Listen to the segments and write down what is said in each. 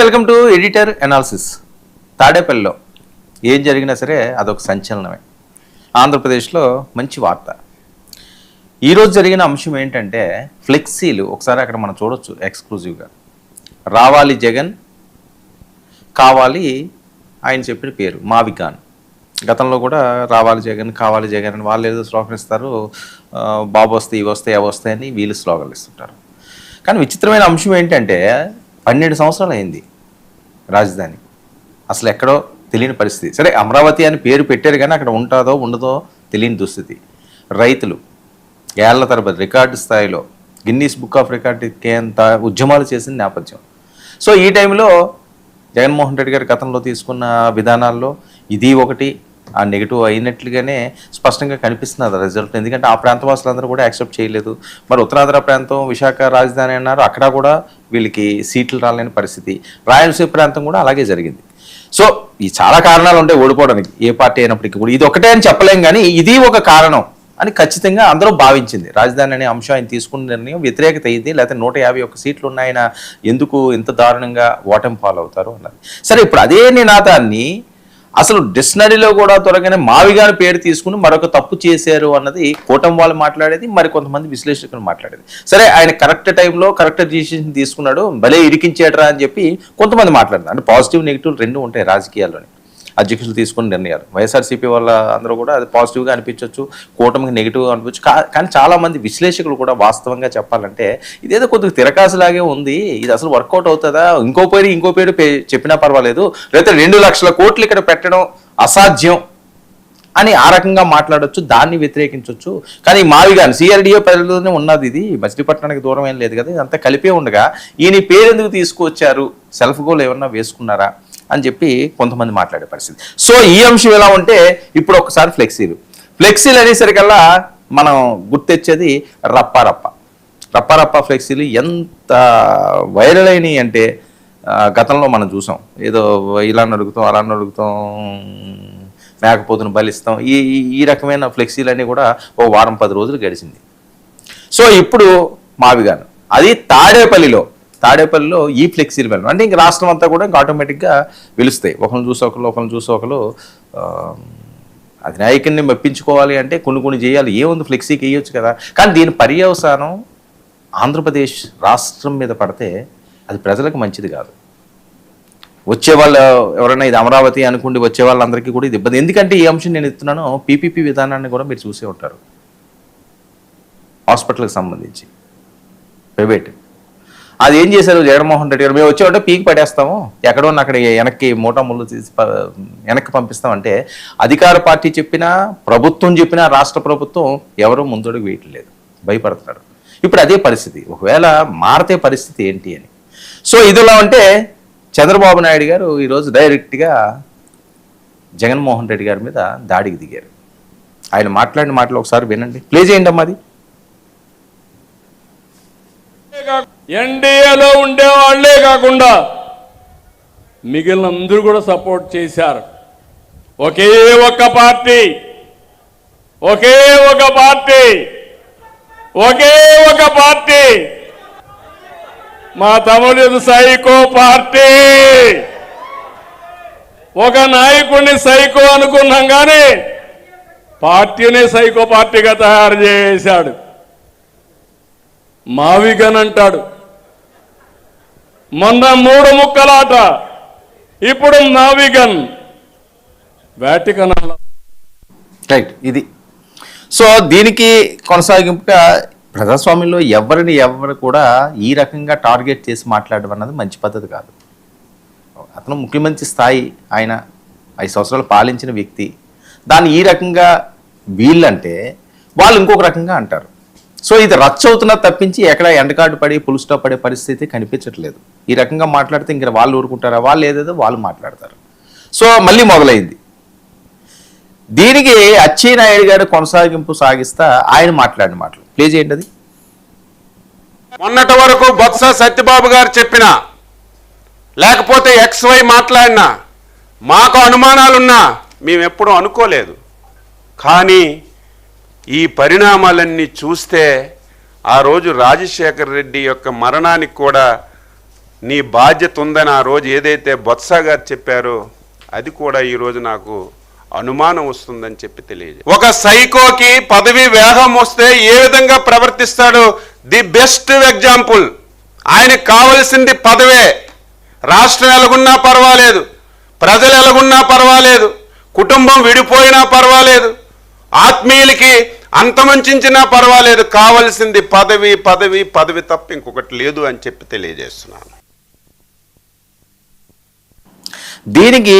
Welcome to editor analysis. తాడేపల్లిలో ఏం జరిగినా సరే అదొక సంచలనమే. ఆంధ్రప్రదేశ్లో మంచి వార్త. ఈరోజు జరిగిన అంశం ఏంటంటే ఫ్లెక్సీలు. ఒకసారి అక్కడ మనం చూడొచ్చు ఎక్స్క్లూజివ్గా. రావాలి జగన్, కావాలి ఆయన చెప్పిన పేరు మావిగాన్. గతంలో కూడా రావాలి జగన్, కావాలి జగన్ అని వాళ్ళు ఏదో స్లోగన్ ఇస్తారు. బాబు వస్తే ఇవి వస్తాయి అవి వస్తాయని వీళ్ళు స్లోగన్లు ఇస్తుంటారు. కానీ విచిత్రమైన అంశం ఏంటంటే 12 సంవత్సరాలు అయింది రాజధాని, అసలు ఎక్కడో తెలియని పరిస్థితి. సరే అమరావతి అని పేరు పెట్టారు కానీ అక్కడ ఉంటుందో ఉండదో తెలియని దుస్థితి. రైతులు ఏళ్ల తరబడి రికార్డు స్థాయిలో గిన్నీస్ బుక్ ఆఫ్ రికార్డుకి అంత ఉద్యమాలు చేసిన నేపథ్యం. సో ఈ టైంలో జగన్మోహన్ రెడ్డి గారు గతంలో తీసుకున్న విధానాల్లో ఇది ఒకటి ఆ నెగిటివ్ అయినట్లుగానే స్పష్టంగా కనిపిస్తున్నది రిజల్ట్. ఎందుకంటే ఆ ప్రాంతవాసులందరూ కూడా యాక్సెప్ట్ చేయలేదు. మరి ఉత్తరాంధ్ర ప్రాంతం విశాఖ రాజధాని అన్నారు, అక్కడ కూడా వీళ్ళకి సీట్లు రాలేని పరిస్థితి. రాయలసీమ ప్రాంతం కూడా అలాగే జరిగింది. సో ఈ చాలా కారణాలు ఉంటాయి ఓడిపోవడానికి ఏ పార్టీ అయినప్పటికీ కూడా. ఇది ఒకటే అని చెప్పలేం కానీ ఇది ఒక కారణం అని ఖచ్చితంగా అందరూ భావించింది. రాజధాని అనే అంశం ఆయన తీసుకున్న నిర్ణయం వ్యతిరేకత అయింది, లేకపోతే 151 సీట్లు ఉన్న ఆయన ఎందుకు ఇంత దారుణంగా ఓటమి పాలవుతారు అన్నది. సరే ఇప్పుడు అదే నినాదాన్ని అసలు డిక్షనరీలో కూడా త్వరగానే మావిగాని పేరు తీసుకుని మరొక తప్పు చేశారు అన్నది కూటమి వాళ్ళు మాట్లాడేది, మరి కొంతమంది విశ్లేషకులు మాట్లాడేది. సరే ఆయన కరెక్ట్ టైంలో కరెక్ట్ డిసిషన్ తీసుకున్నాడు, భలే ఇరికించాడరా అని చెప్పి కొంతమంది మాట్లాడతారు. అంటే పాజిటివ్ నెగిటివ్ రెండు ఉంటాయి రాజకీయాల్లోని. అధ్యక్షులు తీసుకున్న నిర్ణయాలు వైఎస్ఆర్సీపీ వాళ్ళ అందరూ కూడా అది పాజిటివ్గా అనిపించవచ్చు, కూటమికి నెగిటివ్గా అనిపించచ్చు. కానీ చాలామంది విశ్లేషకులు కూడా వాస్తవంగా చెప్పాలంటే ఇదేదో కొద్దిగా తిరకాసులాగే ఉంది, ఇది అసలు వర్కౌట్ అవుతుందా, ఇంకో పేరు చెప్పినా పర్వాలేదు, లేకపోతే 2 లక్షల కోట్లు ఇక్కడ పెట్టడం అసాధ్యం అని ఆ రకంగా మాట్లాడొచ్చు, దాన్ని వ్యతిరేకించవచ్చు. కానీ మావిగాని సిఆర్డీఏ పరిధిలోనే ఉన్నది, ఇది మచిలీపట్నానికి దూరం ఏం లేదు కదా, ఇదంతా కలిపే ఉండగా ఈయన పేరు ఎందుకు తీసుకువచ్చారు, సెల్ఫ్ గోల్ ఏమన్నా వేసుకున్నారా అని చెప్పి కొంతమంది మాట్లాడే పరిస్థితి. సో ఈ అంశం ఎలా ఉంటే ఇప్పుడు ఒకసారి ఫ్లెక్సీలు అనేసరికల్లా మనం గుర్తొచ్చేది రప్పారప్ప ఫ్లెక్సీలు ఎంత వైరల్ అయినాయి అంటే గతంలో మనం చూసాం. ఏదో ఇలా నడుగుతాం అలా నడుగుతాం, మేకపోతును బలిస్తాం, ఈ రకమైన ఫ్లెక్సీలన్నీ కూడా ఓ వారం 10 రోజులు గడిచింది. సో ఇప్పుడు మావిగాను అది తాడేపల్లిలో ఈ ఫ్లెక్సీలు వెళ్ళడం అంటే ఇంక రాష్ట్రం అంతా కూడా ఇంకా ఆటోమేటిక్గా పిలుస్తాయి. ఒకరిని చూసి ఒకరు అధినాయకుడిని మెప్పించుకోవాలి అంటే కొన్ని చేయాలి. ఏముంది, ఫ్లెక్సీకి వేయొచ్చు కదా. కానీ దీని పర్యవసానం ఆంధ్రప్రదేశ్ రాష్ట్రం మీద పడితే అది ప్రజలకు మంచిది కాదు. వచ్చేవాళ్ళు ఎవరైనా ఇది అమరావతి అనుకుంటే వచ్చే వాళ్ళందరికీ కూడా ఇది ఇబ్బంది. ఎందుకంటే ఈ అంశం నేను ఎత్తున్నాను, పీపీపీ విధానాన్ని కూడా మీరు చూసే ఉంటారు. హాస్పిటల్కి సంబంధించి ప్రైవేట్ అది ఏం చేశారు జగన్మోహన్ రెడ్డి గారు, మేము వచ్చేవాటే పీకి పడేస్తాము, ఎక్కడో అక్కడ వెనక్కి మూటముళ్ళు తీసి వెనక్కి పంపిస్తామంటే అధికార పార్టీ చెప్పినా ప్రభుత్వం చెప్పినా రాష్ట్ర ప్రభుత్వం ఎవరూ ముందడుగు వేయట్లేదు, భయపడుతున్నారు. ఇప్పుడు అదే పరిస్థితి, ఒకవేళ మారితే పరిస్థితి ఏంటి అని. సో ఇదిలా ఉంటే చంద్రబాబు నాయుడు గారు ఈరోజు డైరెక్ట్గా జగన్మోహన్ రెడ్డి గారి మీద దాడికి దిగారు. ఆయన మాట్లాడిన మాటలు ఒకసారి వినండి, ప్లే చేయండి అమ్మా. అది ఎన్డీఏలో ఉండేవాళ్లే కాకుండా మిగిలిన అందరూ కూడా సపోర్ట్ చేశారు. ఒకే ఒక పార్టీ మా తమ్ముడు సైకో పార్టీ. ఒక నాయకుడిని సైకో అనుకున్నాం కానీ పార్టీని సైకో పార్టీగా తయారు చేశాడు. మావిగన్ అంటాడు, మొన్న 3 ముక్కలాట, ఇప్పుడు మావిగన్ వాటికన్ రైట్. ఇది సో దీనికి కొనసాగింపుగా ప్రజాస్వామ్యంలో ఎవరు కూడా ఈ రకంగా టార్గెట్ చేసి మాట్లాడడం అన్నది మంచి పద్ధతి కాదు. అతను ముఖ్యమంత్రి స్థాయి, ఆయన 5 సంవత్సరాలు పాలించిన వ్యక్తి, దాన్ని ఈ రకంగా వీళ్ళంటే వాళ్ళు ఇంకొక రకంగా అంటారు. సో ఇది రచ్చ అవుతున్నా తప్పించి ఎక్కడ ఎండకాటు పడి పుల్ స్టాప్ పడే పరిస్థితి కనిపించట్లేదు. ఈ రకంగా మాట్లాడితే ఇంకా వాళ్ళు ఊరుకుంటారా, వాళ్ళు ఏదేదో వాళ్ళు మాట్లాడతారు. సో మళ్ళీ మొదలైంది. దీనికి అచ్చెన్నాయుడు గారు కొనసాగింపు సాగిస్తా ఆయన మాట్లాడిన మాటలు ప్లే చేయండి. అది మొన్నటి వరకు బొత్స సత్యబాబు గారు చెప్పిన, లేకపోతే XY మాట్లాడినా, మాకు అనుమానాలున్నా మేమెప్పుడూ అనుకోలేదు. కానీ ఈ పరిణామాలన్నీ చూస్తే ఆ రోజు రాజశేఖర్ రెడ్డి యొక్క మరణానికి కూడా నీ బాధ్యత ఉందని ఆ రోజు ఏదైతే బొత్స గారు చెప్పారో అది కూడా ఈరోజు నాకు అనుమానం వస్తుందని చెప్పి తెలియజేయ. ఒక సైకోకి పదవి వేగం వస్తే ఏ విధంగా ప్రవర్తిస్తాడో ది బెస్ట్ ఎగ్జాంపుల్. ఆయనకు కావలసింది పదవే. రాష్ట్రం ఎలాగున్నా పర్వాలేదు, ప్రజలు ఎలాగున్నా పర్వాలేదు, కుటుంబం విడిపోయినా పర్వాలేదు, ఆత్మీయులకి అంతమంచినా పర్వాలేదు, కావలసింది పదవి పదవి పదవి తప్ప ఇంకొకటి లేదు అని చెప్పి తెలియజేస్తున్నాను. దీనికి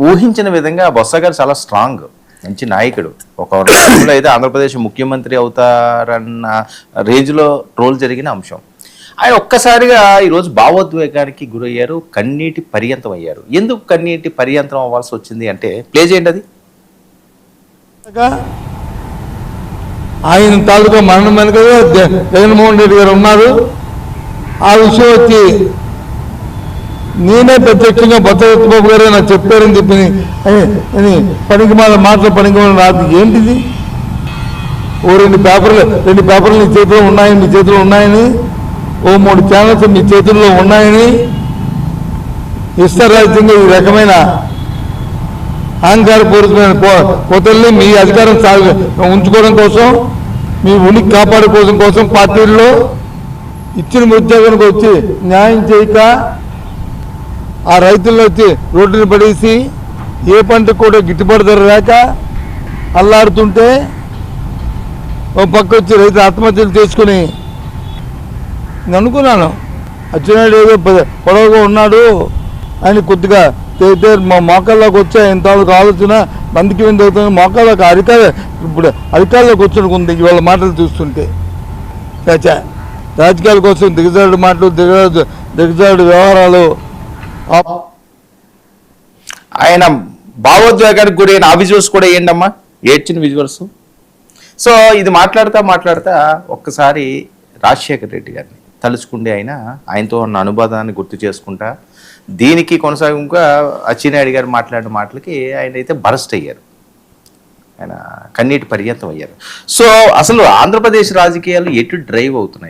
ఊహించిన విధంగా బొత్స గారు చాలా స్ట్రాంగ్, మంచి నాయకుడు. ఒక రోజులో అయితే ఆంధ్రప్రదేశ్ ముఖ్యమంత్రి అవుతారన్న రేంజ్లో ట్రోల్ జరిగిన అంశం. ఆయన ఒక్కసారిగా ఈరోజు భావోద్వేగానికి గురయ్యారు, కన్నీటి పర్యంతం అయ్యారు. ఎందుకు కన్నీటి పర్యంతం అవ్వాల్సి వచ్చింది అంటే ప్లే చేయండి అది. ఆయన తాలూకా మరణం వెనుక జగన్మోహన్ రెడ్డి గారు ఉన్నారు. ఆ విషయం వచ్చి నేనే ప్రత్యక్షంగా భద్రబాబు గారే నాకు చెప్పారని చెప్పి అని పనికిమాల రాదు. ఏంటిది? ఓ రెండు పేపర్లు నీ చేతిలో ఉన్నాయని, మీ చేతిలో ఉన్నాయని, ఓ 3 ఛానల్స్ మీ చేతుల్లో ఉన్నాయని ఇష్టరాజ్యంగా ఈ రకమైన అహంకారపూరితమైన కోతల్ని మీ అధికారం ఉంచుకోవడం కోసం, మీ ఉనికి కాపాడుకోవడం కోసం పార్టీల్లో ఇచ్చిన ఉద్యోగానికి వచ్చి న్యాయం చేయక ఆ రైతుల్లో వచ్చి రోడ్డుని పడేసి ఏ పంట కూడా గిట్టుబాటు ధర లేక అల్లాడుతుంటే ఓ పక్క వచ్చి రైతు ఆత్మహత్యలు చేసుకుని నేను అనుకున్నాను అచ్చెన్నాయుడు ఏదో పొడవుగా ఉన్నాడు అని కొద్దిగా మా మోకాల్లోకి వచ్చా ఇంతవరకు ఆలోచన మందికి విందు అవుతుంది. మోకాల్లోకి ఇప్పుడు అధికారులకు వచ్చుకుంది ఇవాళ మాటలు చూస్తుంటే. రాజకీయాల కోసం దిగజాడు మాటలు, దిగజాడు వ్యవహారాలు. ఆయన భావోద్వేగానికి గురైన ఆ విజువల్స్ కూడా ఏంటమ్మా, ఏడ్చిన విజువల్స్. సో ఇది మాట్లాడుతా ఒక్కసారి రాజశేఖర్ రెడ్డి గారిని తలుచుకుంటే ఆయనతో ఉన్న అనుబంధాన్ని గుర్తు చేసుకుంటా దీనికి కొనసాగింపుగా అచ్చెన్నాయుడు గారు మాట్లాడిన మాటలకి ఆయన అయితే బరస్ట్ అయ్యారు, ఆయన కన్నీటి పర్యంతం అయ్యారు. సో అసలు ఆంధ్రప్రదేశ్ రాజకీయాలు ఎటు డ్రైవ్ అవుతున్నాయి?